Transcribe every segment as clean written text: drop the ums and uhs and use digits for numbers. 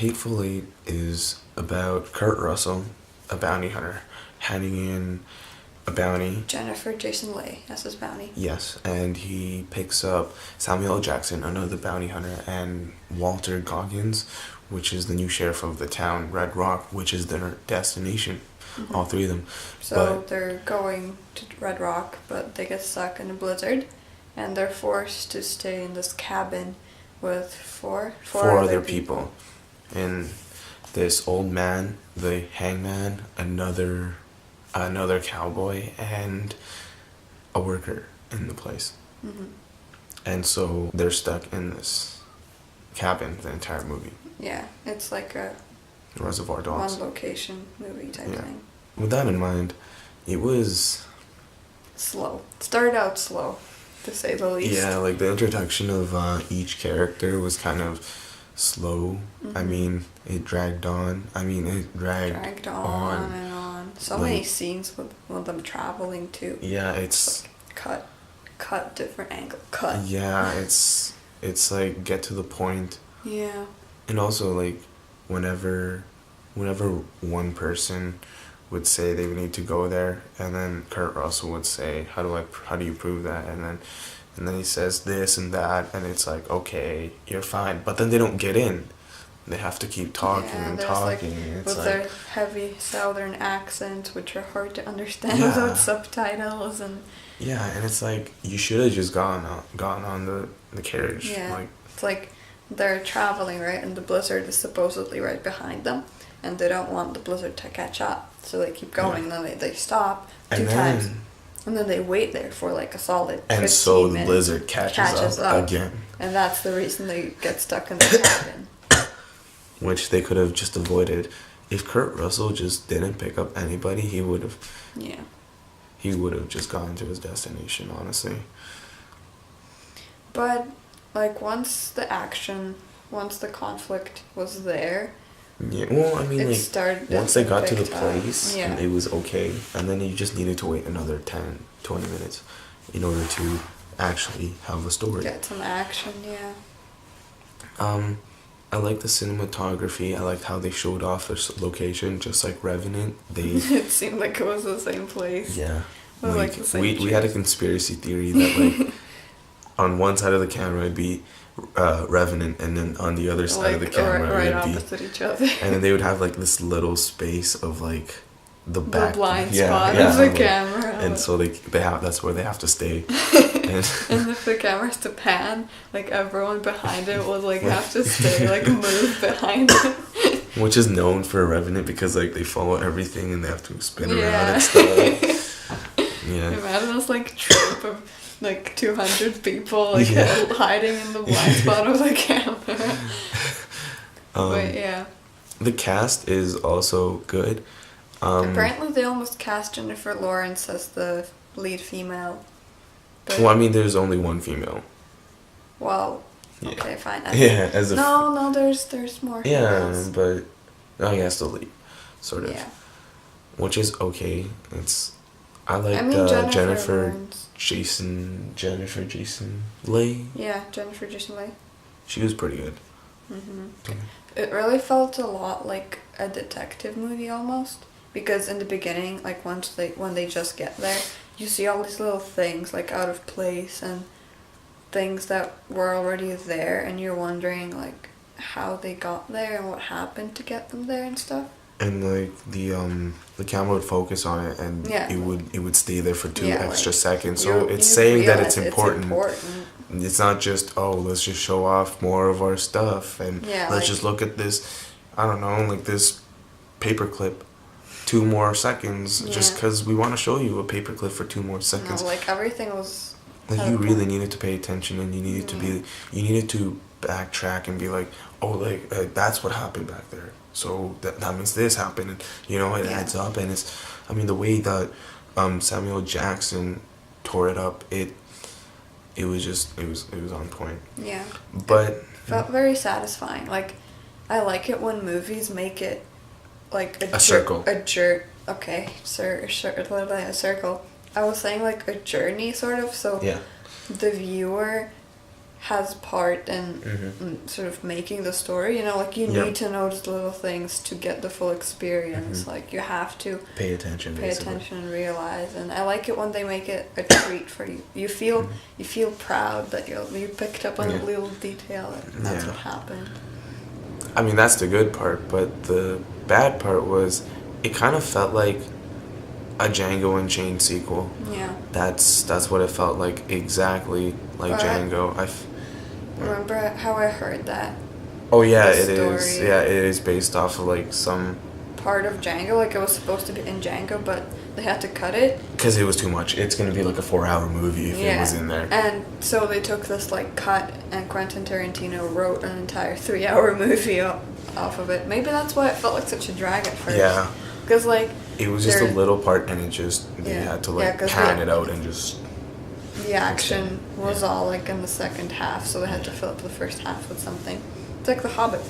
Hateful Eight is about Kurt Russell, a bounty hunter, handing in a bounty. Jennifer Jason Leigh as his bounty. Yes, and he picks up Samuel L. Jackson, another bounty hunter, and Walter Goggins, which is the new sheriff of the town, Red Rock, which is their destination. Mm-hmm. All three of them. So they're going to Red Rock, but they get stuck in a blizzard, and they're forced to stay in this cabin with four other people. And this old man, the hangman, another cowboy, and a worker in the place. Mm-hmm. And so they're stuck in this cabin the entire movie. Yeah, it's like a Reservoir Dogs. one location movie type thing. With that in mind, it was slow. Started out slow, to say the least. Yeah, like the introduction of each character was kind of slow. Mm-hmm. I mean, it dragged on. It dragged on and on. So many scenes with them traveling too. Yeah, it's like cut, different angle, cut. Yeah, it's like get to the point. Yeah. And also like whenever one person would say they would need to go there, and then Kurt Russell would say, how do you prove that? And then he says this and that, and it's like, okay, you're fine. But then they don't get in. They have to keep talking and talking. With their heavy southern accents, which are hard to understand without subtitles. And it's like, you should have just gone on the carriage. Yeah, it's like they're traveling, right? And the blizzard is supposedly right behind them. And they don't want the blizzard to catch up. So they keep going, and then they stop two times. And then they wait there for like a solid 15 minutes. And so the blizzard catches up again. And that's the reason they get stuck in the cabin. Which they could have just avoided. If Kurt Russell just didn't pick up anybody, he would have... Yeah. He would have just gone to his destination, honestly. But, like, once the conflict was there... Yeah, well, once they got to the place, it was okay. And then you just needed to wait another 10, 20 minutes in order to actually have a story. Get some action, yeah. I like the cinematography. I liked how they showed off this location, just like Revenant. It seemed like it was the same place. Yeah. Like we had a conspiracy theory that, like, on one side of the camera it'd be Revenant, and then on the other side of the camera right it'd be opposite each other. And then they would have like this little space of like the blind spot of the camera. And so that's where they have to stay. And if the camera's to pan, like everyone behind it will like have to stay, like move behind it. Which is known for Revenant because like they follow everything and they have to spin around and stuff. Yeah. Imagine this like troop of like 200 people like hiding in the blind spot of the camera. But yeah. The cast is also good. Apparently they almost cast Jennifer Lawrence as the lead female. But there's only one female. Well, okay, fine. No, there's more Yeah, females. but I guess the lead, sort of. Yeah. Which is okay. I like Jennifer Jason Leigh. Yeah, Jennifer Jason Leigh. She was pretty good. Mm-hmm. It really felt a lot like a detective movie almost, because in the beginning, like when they just get there, you see all these little things like out of place and things that were already there, and you're wondering like how they got there and what happened to get them there and stuff. And like the camera would focus on it, and it would stay there for 2 extra seconds. So it's saying that it's important. It's not just, let's just show off more of our stuff, and let's just look at this, I don't know, like this paperclip 2 more seconds just because we want to show you a paperclip for 2 more seconds. No, like everything was... Like you really needed to pay attention, and you needed to backtrack and be like, that's what happened back there. So that means this happened, and it adds up, and it's, the way that Samuel Jackson tore it up, it was on point. Yeah. But it felt very satisfying. Like, I like it when movies make it like a circle. Okay, literally a circle. I was saying like a journey sort of, so the viewer has part in sort of making the story. You know, like you need to notice little things to get the full experience. Like you have to pay attention and realize. And I like it when they make it a treat for you. You feel proud that you picked up on a little detail, and that's what happened. I mean, that's the good part, but the bad part was it kind of felt like a Django Unchained sequel. Yeah. That's what it felt like, exactly like Django. Remember how I heard that? Oh yeah, it is. Yeah, it is based off of like some part of Django. Like it was supposed to be in Django, but they had to cut it because it was too much. It's gonna be like a 4-hour movie if it was in there. And so they took this like cut, and Quentin Tarantino wrote an entire 3-hour movie off of it. Maybe that's why it felt like such a drag at first. Yeah. Because like it was just a little part, and it just they had to like pan it out and just. The action was all like in the second half, so they had to fill up the first half with something. It's like The Hobbit.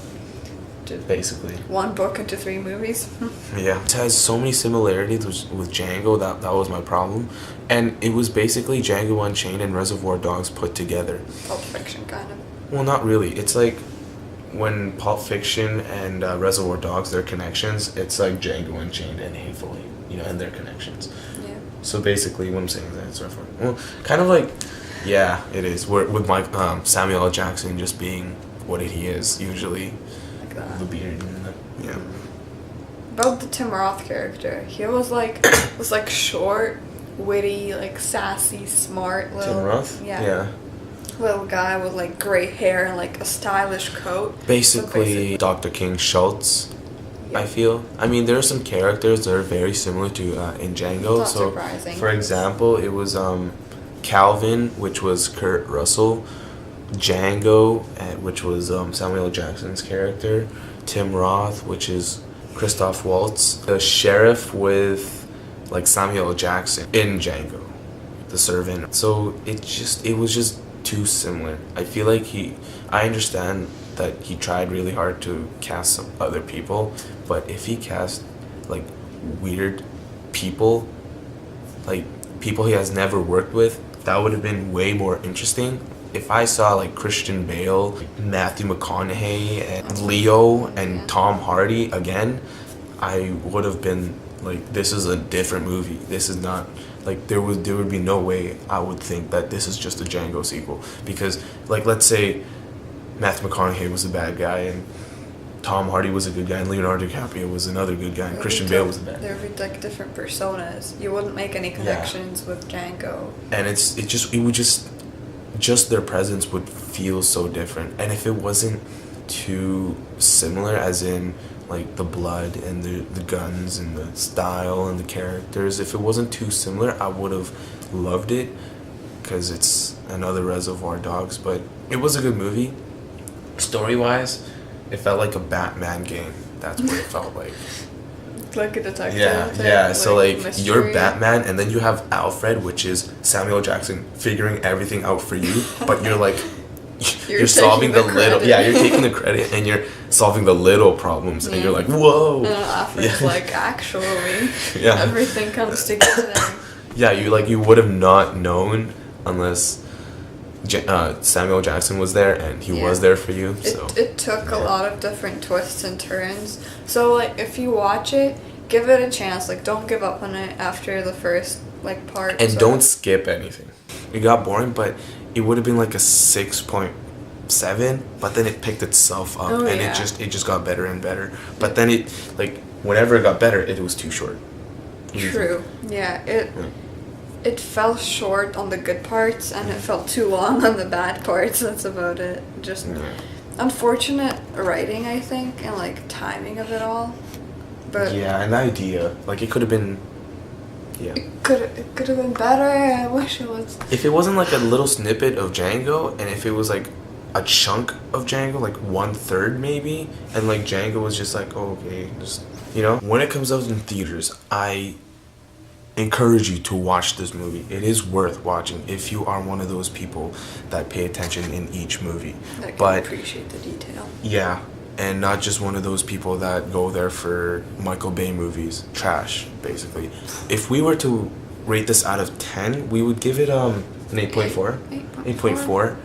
Basically. 1 book into 3 movies. Yeah. It has so many similarities with Django, that was my problem. And it was basically Django Unchained and Reservoir Dogs put together. Pulp Fiction, kind of. Well, not really. It's like when Pulp Fiction and Reservoir Dogs, their connections, it's like Django Unchained and Hateful Eight, you know, and their connections. Yeah. So basically, what I'm saying is that it's referring. Well, kind of like, yeah, it is. With Samuel L. Jackson just being what he is usually, like that. The beard and the, About the Tim Roth character, he was like short, witty, like sassy, smart little. Tim Roth. Yeah. Little guy with like gray hair and like a stylish coat. Basically Dr. King Schultz. I feel. I mean, there are some characters that are very similar to in Django. Not surprising. For example, it was Calvin, which was Kurt Russell, Django, which was Samuel L. Jackson's character, Tim Roth, which is Christoph Waltz, the sheriff with like Samuel L. Jackson in Django, the servant. So it was just too similar. I feel like I understand that he tried really hard to cast some other people, but if he cast like weird people, like people he has never worked with, that would have been way more interesting. If I saw like Christian Bale, Matthew McConaughey, and Leo, and Tom Hardy again, I would have been like, this is a different movie. This is not like there would be no way I would think that this is just a Django sequel, because like let's say Matthew McConaughey was a bad guy and Tom Hardy was a good guy and Leonardo DiCaprio was another good guy and Christian Bale was a bad guy. There would be like different personas. You wouldn't make any connections with Django. And it would just their presence would feel so different. And if it wasn't too similar, as in like the blood and the guns and the style and the characters, if it wasn't too similar, I would have loved it, because it's another Reservoir Dogs. But it was a good movie. Story-wise, it felt like a Batman game. That's what it felt like. Like a detective. Yeah. So like mystery. you're Batman, and then you have Alfred, which is Samuel Jackson figuring everything out for you. But you're like, you're solving the little. Yeah, you're taking the credit, and you're solving the little problems, and you're like, whoa. And Alfred's like, actually, everything comes together. Yeah, you would have not known unless Samuel Jackson was there, and he was there for you. So it took a lot of different twists and turns. So like if you watch it, give it a chance. Like don't give up on it after the first like part. And don't skip anything. It got boring, but it would have been like a 6.7, but then it picked itself up, and it just got better and better. But then it like whenever it got better, it was too short. True. Yeah. It fell short on the good parts, and it felt too long on the bad parts. That's about it. Just unfortunate writing, I think, and like timing of it all. But an idea, like it could have been. Yeah. It could have been better. I wish it was. If it wasn't like a little snippet of Django, and if it was like a chunk of Django, like 1/3 maybe, and like Django was just like, oh, okay, just when it comes out in theaters, I encourage you to watch this movie. It is worth watching if you are one of those people that pay attention in each movie. That can appreciate the detail. Yeah, and not just one of those people that go there for Michael Bay movies. Trash, basically. If we were to rate this out of 10, we would give it an 8.4. 8.4.